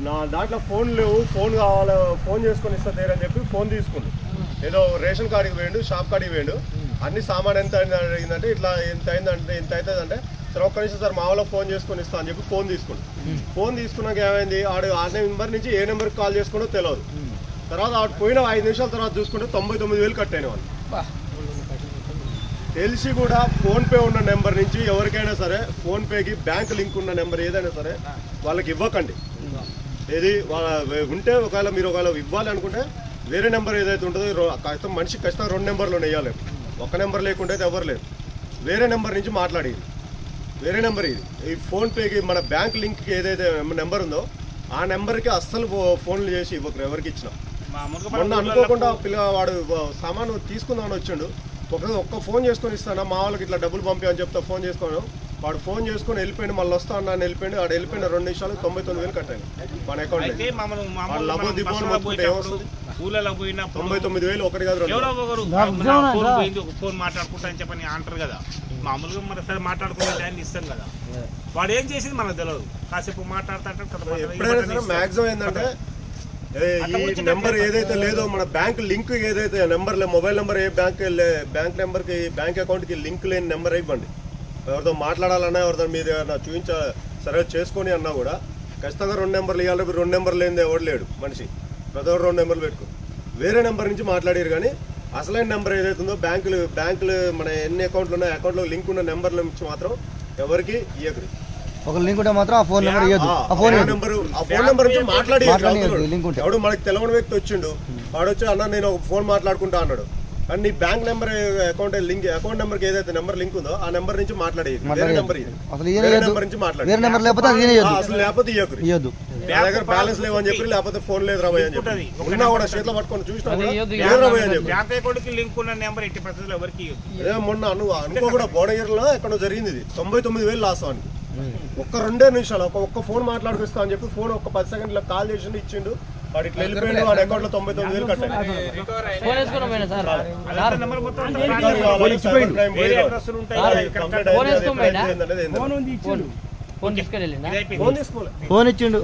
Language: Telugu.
నా దాంట్లో ఫోన్ లేవు, ఫోన్ కావాలి, ఫోన్ చేసుకొని ఇస్తా తీరని చెప్పి ఫోన్ తీసుకుండు. ఏదో రేషన్ కార్డుకి వేయండు, షాప్ కార్డుకి వేయండు, అన్ని సామాన్ ఎంత అయిందంటే ఇట్లా ఎంత అయిందంటే ఇంత అవుతుందంటే సార్ ఒక్క నిమిషం సార్ మా వాళ్ళకి ఫోన్ చేసుకొని ఇస్తా అని చెప్పి ఫోన్ తీసుకుండు. ఫోన్ తీసుకున్నాక ఏమైంది, ఆడు ఆ నెంబర్ నుంచి ఏ నెంబర్కి కాల్ చేసుకుంటో తెలియదు. తర్వాత ఆడు పోయిన 5 నిమిషాల తర్వాత చూసుకుంటే 99,000 కట్ అయిన వాళ్ళు. తెలిసి కూడా ఫోన్పే ఉన్న నెంబర్ నుంచి ఎవరికైనా సరే ఫోన్పేకి బ్యాంక్ లింక్ ఉన్న నెంబర్ ఏదైనా సరే వాళ్ళకి ఇవ్వకండి. ఏది ఉంటే ఒకవేళ మీరు ఇవ్వాలి అనుకుంటే వేరే నెంబర్ ఏదైతే ఉంటుందో మనిషికి ఖచ్చితంగా 2 నెంబర్లు వేయాలి. ఒక నెంబర్ లేకుంటే అయితే ఎవరు లేరు. వేరే నెంబర్ నుంచి మాట్లాడేది, వేరే నెంబర్ ఇది. ఈ ఫోన్పేకి మన బ్యాంక్ లింక్కి ఏదైతే నెంబర్ ఉందో ఆ నెంబర్కి అస్సలు ఫోన్లు చేసి ఇవ్వకరు ఎవరికి ఇచ్చినా. మొన్న అనుకోకుండా వాడు సామాను తీసుకుందామని వచ్చిండు, ఒక్క ఫోన్ చేసుకొని ఇస్తాను మా వాళ్ళకి ఇట్లా డబ్బులు పంపి అని చెప్తా ఫోన్ చేసుకోను. వాడు ఫోన్ చేసుకొని వెళ్ళిపోయింది, మళ్ళీ వస్తా అన్నాను వెళ్ళిపోయింది. వాడు వెళ్ళిపోయిన 2 నిమిషాలు 99,000 కట్టాను మన అకౌంట్. 99,000 ఒకటి కాదు ఫోన్ మాట్లాడుకుంటా అని చెప్పని అంటారు కదా. మామూలుగా మన సరే మాట్లాడుకునే టైం ఇస్తాం కదా. వాడు ఏం చేసింది మనకు తెలియదు. కాసేపు మాట్లాడుతా ఎప్పుడైనా సరే మ్యాక్సిమం ఏంటంటే ఈ నెంబర్ ఏదైతే లేదో మన బ్యాంక్ లింక్ ఏదైతే నెంబర్ మొబైల్ నెంబర్ ఏ బ్యాంక్ నెంబర్కి బ్యాంక్ అకౌంట్కి లింక్ లేని నెంబర్ ఇవ్వండి. ఎవరితో మాట్లాడాలన్నా ఎవరితో మీరు ఏమన్నా సరే చేసుకొని అన్నా కూడా ఖచ్చితంగా 2 నెంబర్లు ఇవ్వాలి. 2 నెంబర్లు లేనిది ఎవరు లేడు మనిషి, ప్రతి ఒక్కరు 2 నెంబర్లు పెట్టుకో. వేరే నెంబర్ నుంచి మాట్లాడారు కానీ అసలైన నెంబర్ ఏదైతే ఉందో బ్యాంకులు మన ఎన్ని అకౌంట్లు ఉన్నాయో అకౌంట్లో లింక్ ఉన్న నెంబర్ల నుంచి మాత్రం ఎవరికి ఇవ్వకరు. ఒక లింక్ ఉంటే మాత్రం ఆ ఫోన్ నెంబర్ ఇవ్వదు. ఆ ఫోన్ నెంబర్ నుంచి మాట్లాడి ఎవడు మనకి తెలియని వ్యక్తి వచ్చిండు, వాడు వచ్చి అన్న నేను ఒక ఫోన్ మాట్లాడుకుంటా అన్నాడు. కానీ నీ బ్యాంక్ నెంబర్ అకౌంట్ నెంబర్కి ఏదైతే నెంబర్ లింక్ ఉందో ఆ నెంబర్ నుంచి మాట్లాడేది. వేరే నెంబర్ నుంచి మాట్లాడి అసలు లేకపోతే ఇవ్వదు. నా దగ్గర బ్యాలెన్స్ లేవని చెప్పి లేకపోతే ఫోన్ లేదు రాబోయ్ అని చెప్పి ఉన్నా కూడా చేతిలో పట్టుకొని చూసినా రాబోయ్ అని చెప్పి మొన్న అనుకో కూడా బోడగిరిలో ఎక్కడో జరిగింది. ఇది 99,000 లాస్ అని ఒక్క 2 నిమిషాలు ఒక్క ఫోన్ మాట్లాడుకొస్తా అని చెప్పి ఫోన్ ఒక 10 సెకండ్లో కాల్ చేసి ఇచ్చిండు. వాడు ఇట్లా వెళ్ళిపోయిండు, వాడి అకౌంట్ లో 99,000 కట్టాయి. ఫోన్ ఇచ్చిండు.